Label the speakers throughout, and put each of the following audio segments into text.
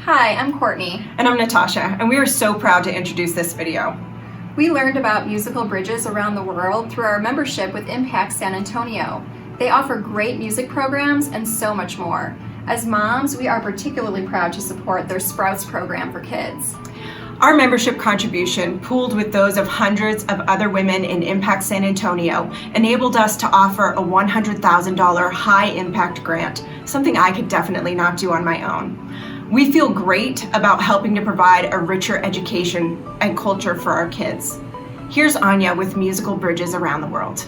Speaker 1: Hi, I'm Courtney.
Speaker 2: And I'm Natasha, and we are so proud to introduce this video.
Speaker 1: We learned about musical bridges around the world through our membership with Impact San Antonio. They offer great music programs and so much more. As moms, we are particularly proud to support their Sprouts program for kids.
Speaker 2: Our membership contribution, pooled with those of hundreds of other women in Impact San Antonio, enabled us to offer a $100,000 high-impact grant, something I could definitely not do on my own. We feel great about helping to provide a richer education and culture for our kids. Here's Anya with Musical Bridges Around the World.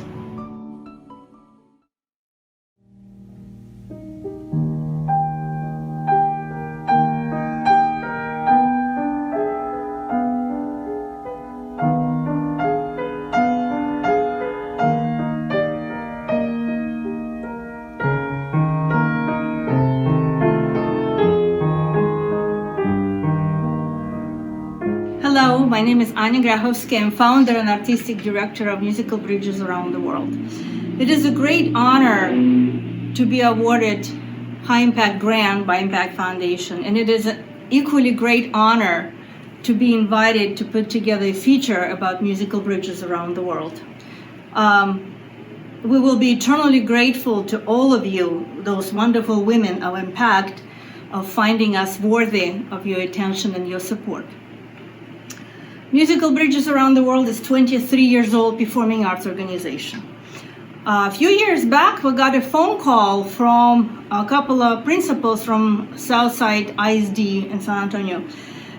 Speaker 3: Hello, my name is Anya Grahovsky. I'm founder and artistic director of Musical Bridges Around the World. It is a great honor to be awarded High Impact Grant by Impact Foundation, and it is an equally great honor to be invited to put together a feature about musical bridges around the world. We will be eternally grateful to all of you, those wonderful women of Impact, of finding us worthy of your attention and your support. Musical Bridges Around the World is 23 years old performing arts organization. A few years back, we got a phone call from a couple of principals from Southside ISD in San Antonio.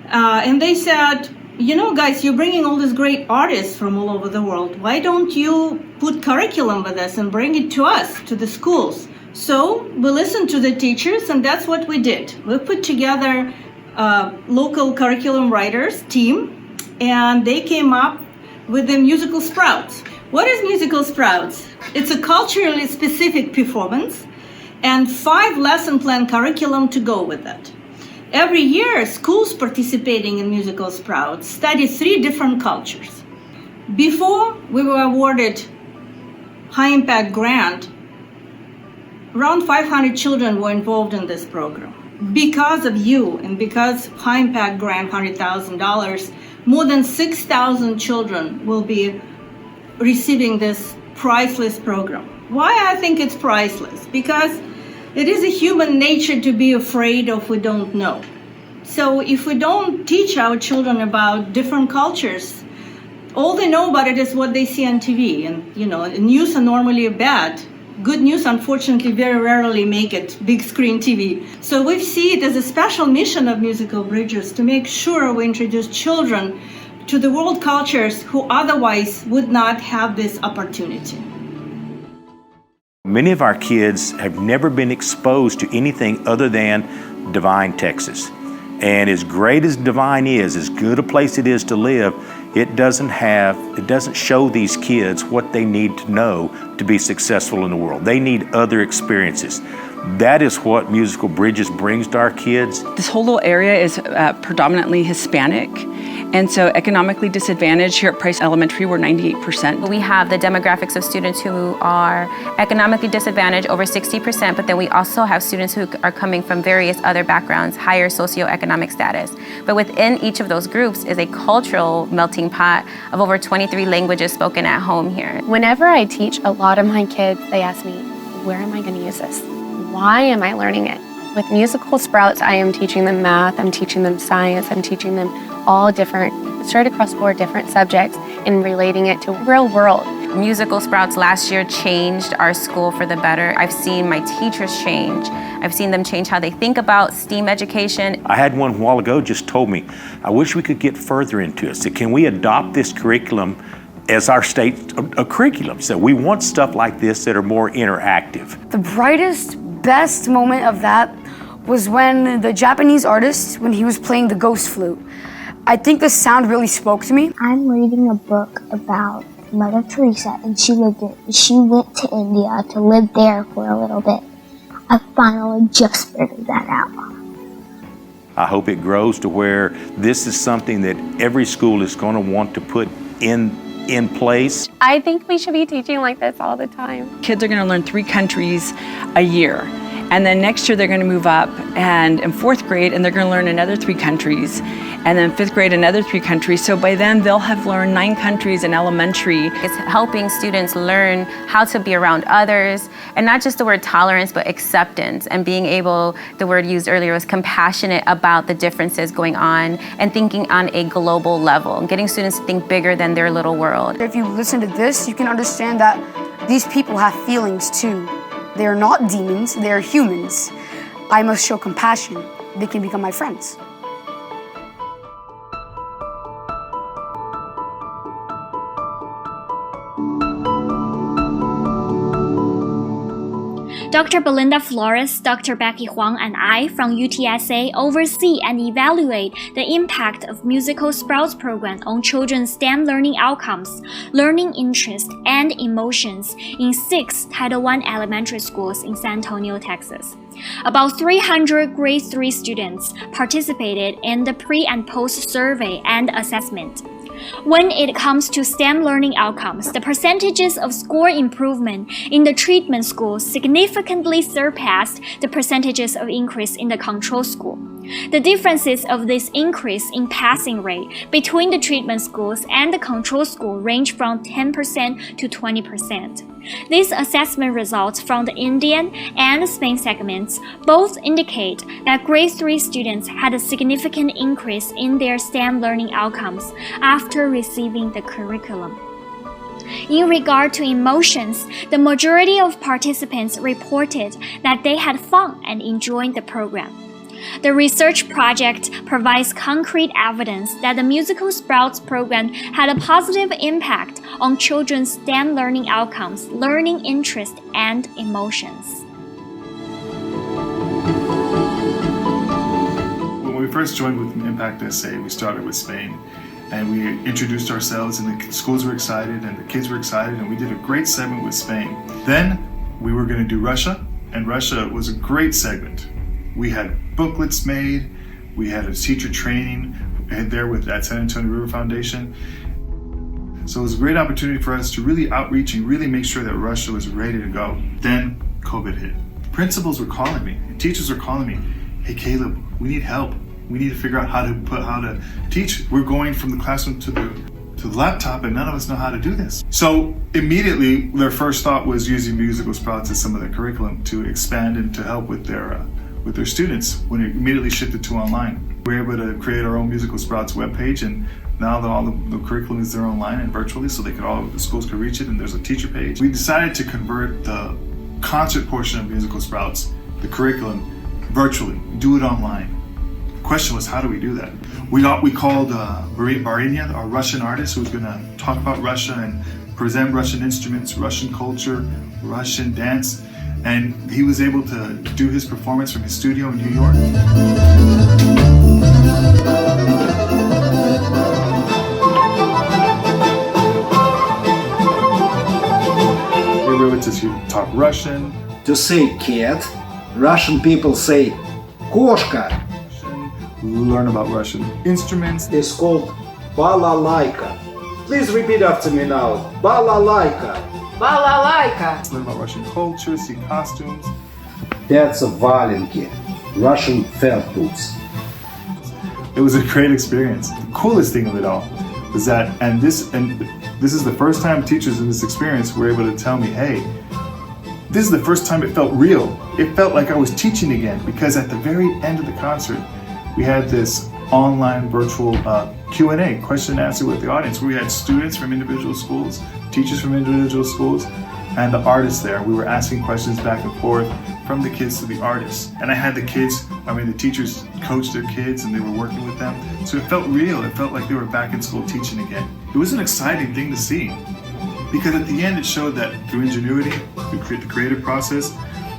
Speaker 3: And they said, you know, guys, you're bringing all these great artists from all over the world. Why don't you put curriculum with us and bring it to us, to the schools? So we listened to the teachers, and that's what we did. We put together a local curriculum writers team, and they came up with the Musical Sprouts. What is Musical Sprouts? It's a culturally specific performance and 5 lesson plan curriculum to go with it. Every year, schools participating in Musical Sprouts study 3 different cultures. Before we were awarded High Impact Grant, around 500 children were involved in this program. Because of you and because High Impact Grant, $100,000, more than 6,000 children will be receiving this priceless program. Why I think it's priceless? Because it is a human nature to be afraid of what we don't know. So if we don't teach our children about different cultures, all they know about it is what they see on TV. And you know, news are normally bad. Good news, unfortunately, very rarely make it big screen TV. So we see it as a special mission of Musical Bridges to make sure we introduce children to the world cultures who otherwise would not have this opportunity.
Speaker 4: Many of our kids have never been exposed to anything other than Divine, Texas. And as great as Divine is, as good a place it is to live, it doesn't show these kids what they need to know to be successful in the world. They need other experiences. That is what Musical Bridges brings to our kids.
Speaker 5: This whole little area is predominantly Hispanic. And so economically disadvantaged here at Price Elementary, we're 98%.
Speaker 6: We have the demographics of students who are economically disadvantaged, over 60%, but then we also have students who are coming from various other backgrounds, higher socioeconomic status. But within each of those groups is a cultural melting pot of over 23 languages spoken at home here.
Speaker 7: Whenever I teach a lot of my kids, they ask me, where am I going to use this? Why am I learning it? With Musical Sprouts, I am teaching them math, I'm teaching them science, I'm teaching them all different, straight across 4 different subjects and relating it to real world.
Speaker 6: Musical Sprouts last year changed our school for the better. I've seen my teachers change. I've seen them change how they think about STEAM education.
Speaker 4: I had one a while ago just told me, I wish we could get further into it. So can we adopt this curriculum as our state curriculum? So we want stuff like this that are more interactive.
Speaker 8: The brightest, best moment of that was when the Japanese artist, when he was playing the ghost flute. I think the sound really spoke to me.
Speaker 9: I'm reading a book about Mother Teresa, and she went to India to live there for a little bit. I finally just figured that out.
Speaker 4: I hope it grows to where this is something that every school is going to want to put in place.
Speaker 7: I think we should be teaching like this all the time.
Speaker 5: Kids are going to learn 3 countries a year. And then next year they're going to move up and in 4th grade and they're going to learn another 3 countries. And then 5th grade, another 3 countries. So by then they'll have learned 9 countries in elementary.
Speaker 6: It's helping students learn how to be around others, and not just the word tolerance, but acceptance, and being able, the word used earlier was compassionate about the differences going on and thinking on a global level, and getting students to think bigger than their little world.
Speaker 8: If you listen to this, you can understand that these people have feelings too. They are not demons, they are humans. I must show compassion. They can become my friends.
Speaker 10: Dr. Belinda Flores, Dr. Becky Huang, and I from UTSA oversee and evaluate the impact of Musical Sprouts program on children's STEM learning outcomes, learning interests, and emotions in 6 Title I elementary schools in San Antonio, Texas. About 300 grade 3 students participated in the pre- and post-survey and assessment. When it comes to STEM learning outcomes, the percentages of score improvement in the treatment schools significantly surpassed the percentages of increase in the control school. The differences of this increase in passing rate between the treatment schools and the control school range from 10% to 20%. These assessment results from the Indian and Spain segments both indicate that grade 3 students had a significant increase in their STEM learning outcomes after receiving the curriculum. In regard to emotions, the majority of participants reported that they had fun and enjoyed the program. The research project provides concrete evidence that the Musical Sprouts program had a positive impact on children's STEM learning outcomes, learning interest, and emotions.
Speaker 11: When we first joined with Impact SA, we started with Spain. And we introduced ourselves, and the schools were excited, and the kids were excited, and we did a great segment with Spain. Then we were going to do Russia, and Russia was a great segment. We had booklets made, we had a teacher training there at San Antonio River Foundation. So it was a great opportunity for us to really outreach and really make sure that Russia was ready to go. Then COVID hit. Principals were calling me, and teachers were calling me, hey Caleb, we need help. We need to figure out how to teach. We're going from the classroom to the laptop, and none of us know how to do this. So immediately, their first thought was using Musical Sprouts as some of their curriculum to expand and to help with their students. When it immediately shifted to online, we were able to create our own Musical Sprouts webpage, and now that all the curriculum is there online and virtually, so the schools could reach it, and there's a teacher page. We decided to convert the concert portion of Musical Sprouts, the curriculum, virtually, do it online. Question was, how do we do that? We called Barinya, our Russian artist, who was going to talk about Russia and present Russian instruments, Russian culture, Russian dance, and he was able to do his performance from his studio in New York. We were able to talk Russian.
Speaker 12: To say cat, Russian people say koshka.
Speaker 11: Learn about Russian instruments.
Speaker 12: It's called balalaika. Please repeat after me now. Balalaika.
Speaker 2: Balalaika.
Speaker 11: Learn about Russian culture, see costumes.
Speaker 12: That's a valenki, Russian felt boots.
Speaker 11: It was a great experience. The coolest thing of it all was that, and this is the first time teachers in this experience were able to tell me, hey, this is the first time it felt real. It felt like I was teaching again, because at the very end of the concert, we had this online virtual Q&A, question and answer with the audience, where we had students from individual schools, teachers from individual schools, and the artists there. We were asking questions back and forth from the kids to the artists. And I had the teachers coach their kids, and they were working with them. So it felt real. It felt like they were back in school teaching again. It was an exciting thing to see, because at the end it showed that through ingenuity, through the creative process,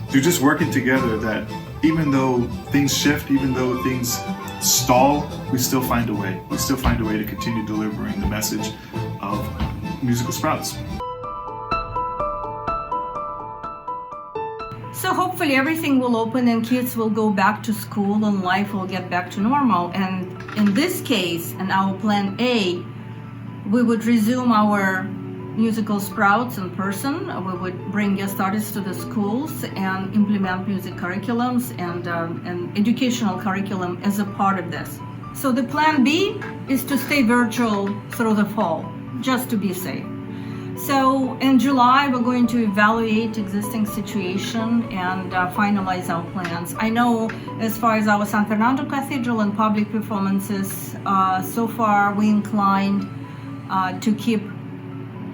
Speaker 11: through just working together, that even though things shift, even though things stall, we still find a way. We still find a way to continue delivering the message of Musical Sprouts.
Speaker 3: So hopefully everything will open and kids will go back to school and life will get back to normal. And in this case, in our plan A, we would resume our musical sprouts in person. We would bring guest artists to the schools and implement music curriculums and educational curriculum as a part of this. So the plan B is to stay virtual through the fall, just to be safe. So in July, we're going to evaluate existing situation and finalize our plans. I know as far as our San Fernando Cathedral and public performances, so far we inclined to keep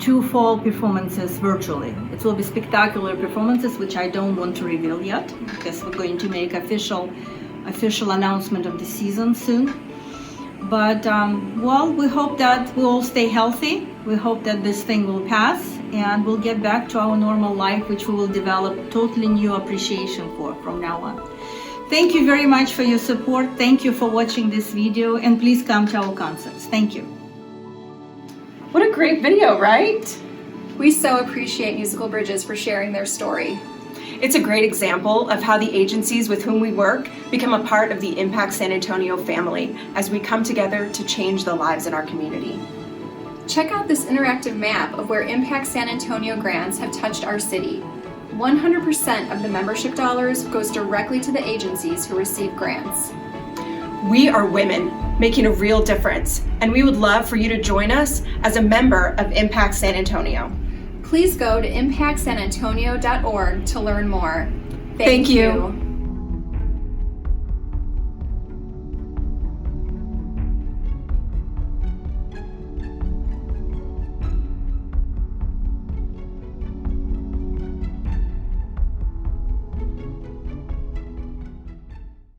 Speaker 3: 2 fall performances virtually. It will be spectacular performances, which I don't want to reveal yet, because we're going to make official announcement of the season soon. But well, we hope that we all stay healthy. We hope that this thing will pass and we'll get back to our normal life, which we will develop totally new appreciation for from now on. Thank you very much for your support. Thank you for watching this video, and please come to our concerts. Thank you.
Speaker 2: What a great video, right?
Speaker 1: We so appreciate Musical Bridges for sharing their story.
Speaker 2: It's a great example of how the agencies with whom we work become a part of the Impact San Antonio family as we come together to change the lives in our community.
Speaker 1: Check out this interactive map of where Impact San Antonio grants have touched our city. 100% of the membership dollars goes directly to the agencies who receive grants.
Speaker 2: We are women making a real difference, and we would love for you to join us as a member of Impact San Antonio.
Speaker 1: Please go to impactsanantonio.org to learn more.
Speaker 2: Thank you.